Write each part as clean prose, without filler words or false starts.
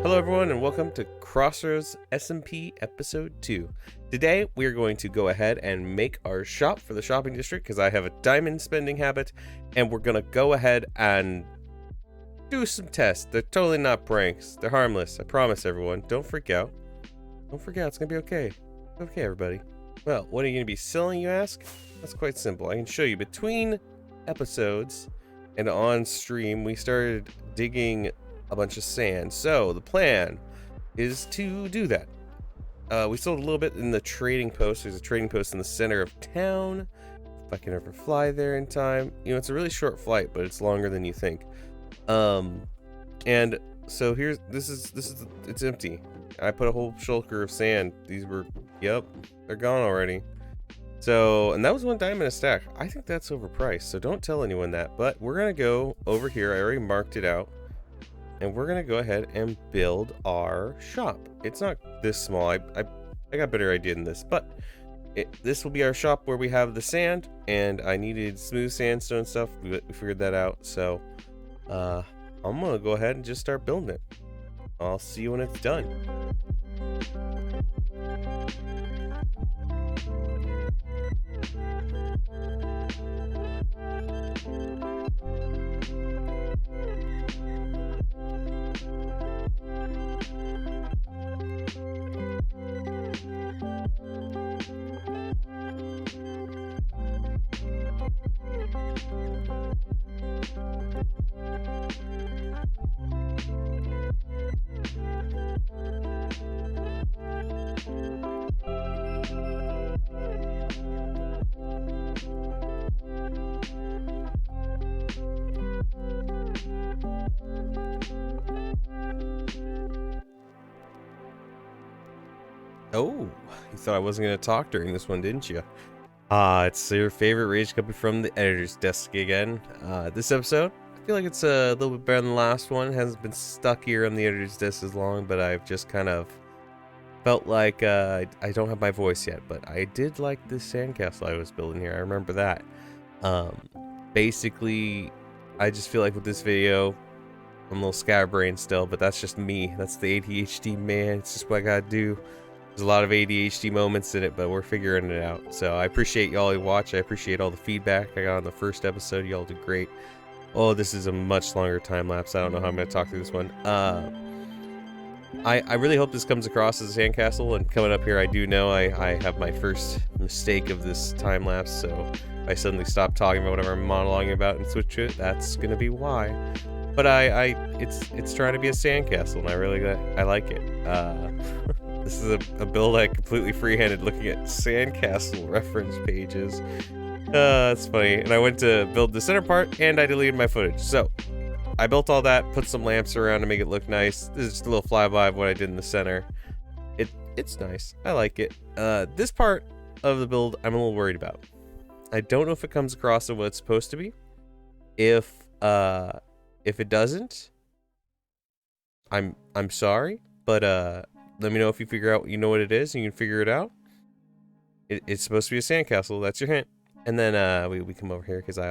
Hello everyone and welcome to Crossroads SMP episode 2. Today we are going to go ahead and make our shop for the shopping district because I have a diamond spending habit, and we're going to go ahead and do some tests. They're totally not pranks. They're harmless. I promise everyone. Don't freak out. Don't freak out. It's going to be okay. Okay everybody. Well, what are you going to be selling, you ask? That's quite simple. I can show you. Between episodes and on stream we started digging a bunch of sand, so the plan is to do that. We sold a little bit in the trading post. There's a trading post in the center of town. If I can ever fly there in time. You know, it's a really short flight, but it's longer than you think. And so here's it's empty. I put a whole shulker of sand. These were, yep, they're gone already. So, and that was 1 diamond a stack. I think that's overpriced, so don't tell anyone that. But we're gonna go over here. I already marked it out. And we're gonna go ahead and build our shop. It's not this small. I got a better idea than this, but this will be our shop where we have the sand, and I needed smooth sandstone stuff. We figured that out, so I'm gonna go ahead and just start building it. I'll see you when it's done. Oh, you thought I wasn't going to talk during this one, didn't you? It's your favorite Ragecuppy from the editor's desk again. This episode, I feel like it's a little bit better than the last one. It hasn't been stuck here on the editor's desk as long, but I've just kind of felt like I don't have my voice yet. But I did like this sandcastle I was building here. I remember that. Basically, I just feel like with this video, I'm a little scatterbrained still, but that's just me. That's the ADHD man. It's just what I gotta do. There's a lot of ADHD moments in it, but we're figuring it out. So I appreciate y'all who watch. I appreciate all the feedback I got on the first episode. Y'all did great. Oh, this is a much longer time lapse. I don't know how I'm going to talk through this one. I really hope this comes across as a sandcastle. And coming up here, I do know I have my first mistake of this time lapse. So if I suddenly stop talking about whatever I'm monologuing about and switch to it, that's going to be why. But it's trying to be a sandcastle, and I like it. This is a build I completely freehanded looking at sandcastle reference pages. That's funny. And I went to build the center part, and I deleted my footage. So I built all that, put some lamps around to make it look nice. This is just a little flyby of what I did in the center. It's nice. I like it. This part of the build I'm a little worried about. I don't know if it comes across as what it's supposed to be. If it doesn't, I'm sorry, but let me know if you figure out, you know what it is, and you can figure it out. It's supposed to be a sandcastle. That's your hint. And then we come over here because I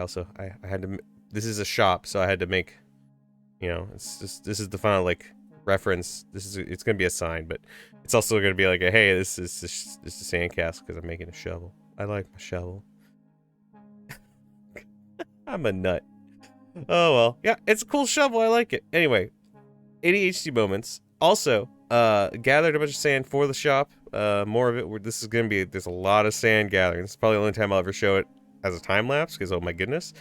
had to. This is a shop, so I had to make. You know, this is the final like reference. It's gonna be a sign, but it's also gonna be like a hey, this is a sandcastle because I'm making a shovel. I like my shovel. I'm a nut. Oh well, yeah, it's a cool shovel. I like it. Anyway, ADHD moments. Also, gathered a bunch of sand for the shop. More of it. This is gonna be. There's a lot of sand gathering. This is probably the only time I'll ever show it as a time lapse because oh my goodness.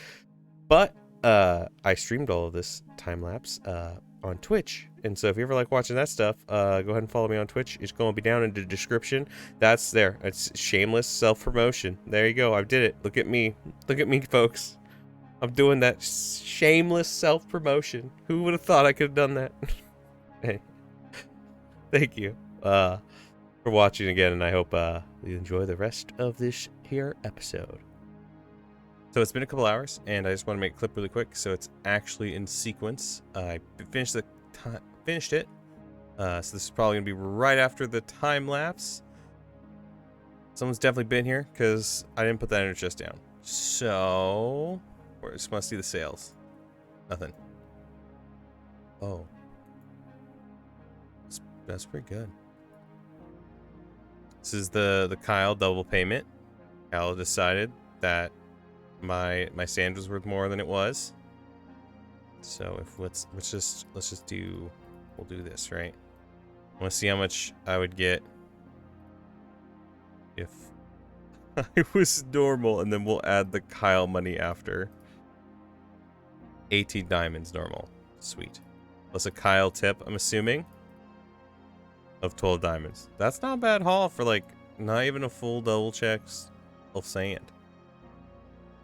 But I streamed all of this time lapse on Twitch, and so if you ever like watching that stuff, go ahead and follow me on Twitch. It's going to be down in the description. That's there. It's shameless self promotion. There you go. I did it. Look at me. Look at me, folks. I'm doing that shameless self promotion. Who would have thought I could have done that? Hey. Thank you for watching again, and I hope you enjoy the rest of this here episode. So it's been a couple hours, and I just want to make a clip really quick, so it's actually in sequence. I finished it. So this is probably gonna be right after the time lapse. Someone's definitely been here because I didn't put that ender chest down. So I just want to see the sales. Nothing. Oh. That's pretty good. This is the Kyle double payment. Kyle decided that my sand was worth more than it was. So if let's just do, we'll do this, right? I want to see how much I would get if I was normal, and then we'll add the Kyle money after. 18 diamonds normal. Sweet. Plus a Kyle tip, I'm assuming, of 12 diamonds. That's not a bad haul for like not even a full double checks of sand.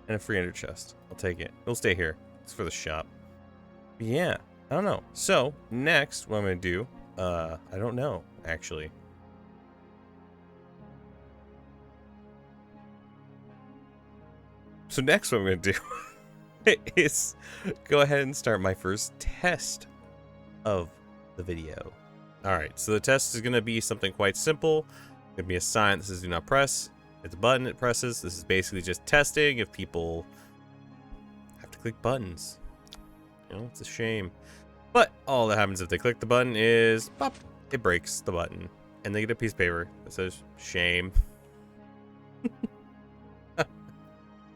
And a free ender chest. I'll take it. It'll stay here. It's for the shop. But yeah, I don't know. So next, what I'm gonna do, I don't know actually. So next, what I'm gonna do is go ahead and start my first test of the video. Alright, so the test is going to be something quite simple. Give me a sign that says do not press. It's a button it presses. This is basically just testing if people have to click buttons. You know, it's a shame. But all that happens if they click the button is, pop, it breaks the button. And they get a piece of paper that says shame.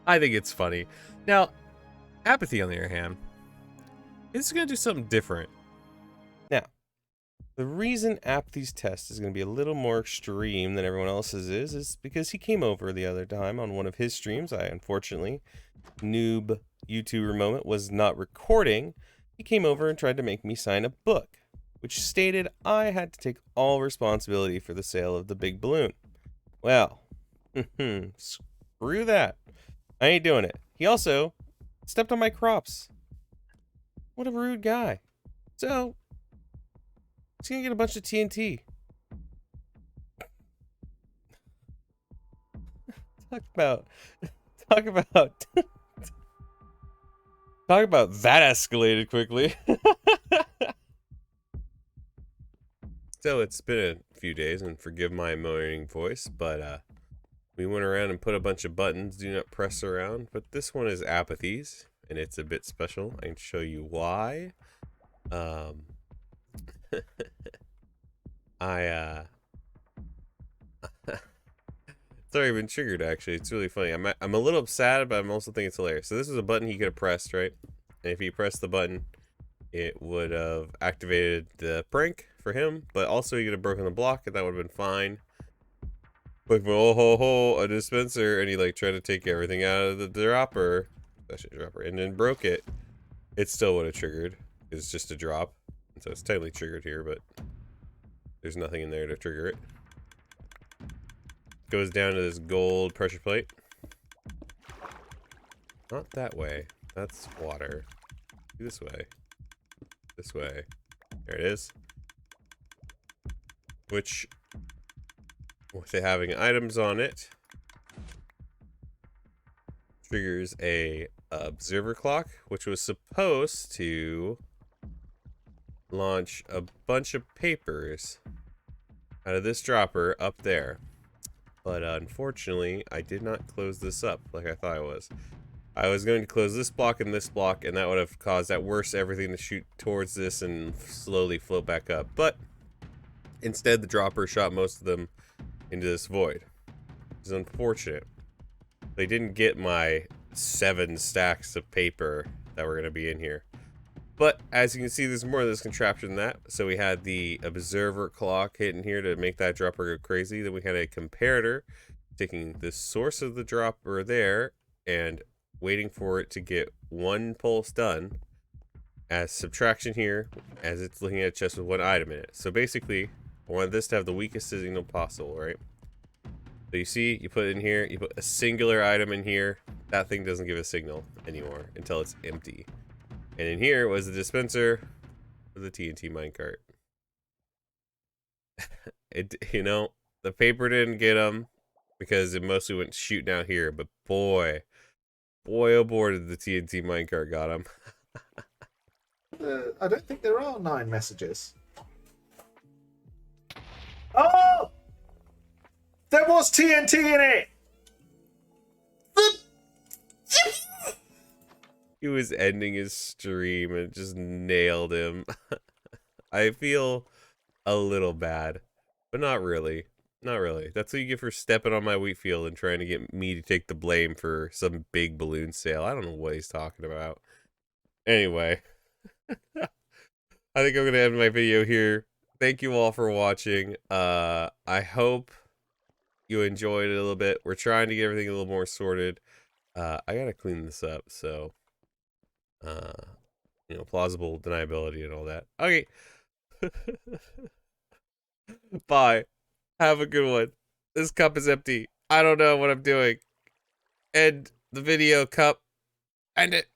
I think it's funny. Now, Apathy, on the other hand, is going to do something different. Now, the reason Apathy's test is going to be a little more extreme than everyone else's is because he came over the other time on one of his streams. I, unfortunately, noob YouTuber moment, was not recording. He came over and tried to make me sign a book, which stated I had to take all responsibility for the sale of the big balloon. Well, screw that. I ain't doing it. He also stepped on my crops. What a rude guy. So, he's gonna get a bunch of TNT. Talk about that escalated quickly. So it's been a few days, and forgive my moaning voice, but we went around and put a bunch of buttons, do not press around, but this one is Apathy's, and it's a bit special. I can show you why. It's already been triggered, actually. It's really funny. I'm a little sad, but I'm also thinking it's hilarious. So this is a button he could have pressed, right? And if he pressed the button, it would have activated the prank for him, but also he could have broken the block, and that would have been fine. Like, oh ho ho, a dispenser, and he like tried to take everything out of the dropper, and then broke it. It still would have triggered. It's just a drop, so it's technically triggered here, but there's nothing in there to trigger it. Goes down to this gold pressure plate. Not that way. That's water. This way. This way. There it is. Which, with it having items on it, triggers a observer clock, which was supposed to launch a bunch of papers out of this dropper up there. But unfortunately, I did not close this up like I thought I was. I was going to close this block, and that would have caused at worst everything to shoot towards this and slowly float back up. But instead, the dropper shot most of them into this void. It's unfortunate. They didn't get my 7 stacks of paper that were going to be in here. But as you can see, there's more of this contraption than that. So we had the observer clock hitting here to make that dropper go crazy. Then we had a comparator taking the source of the dropper there and waiting for it to get one pulse done as subtraction here, as it's looking at a chest with one item in it. So basically, I wanted this to have the weakest signal possible, right? So you see, you put it in here, you put a singular item in here, that thing doesn't give a signal anymore until it's empty. And in here was the dispenser for the TNT minecart. You know, the paper didn't get them because it mostly went shooting out here, but boy, oh boy, did the TNT minecart got him. I don't think there are 9 messages. Oh! There was TNT in it! He was ending his stream and just nailed him. I feel a little bad, but not really. Not really. That's what you get for stepping on my wheat field and trying to get me to take the blame for some big balloon sale. I don't know what he's talking about. Anyway, I think I'm gonna end my video here. Thank you all for watching. I hope you enjoyed it a little bit. We're trying to get everything a little more sorted. I gotta clean this up, so plausible deniability and all that. Okay. Bye. Have a good one. This cup is empty. I don't know what I'm doing. End the video, cup. End it.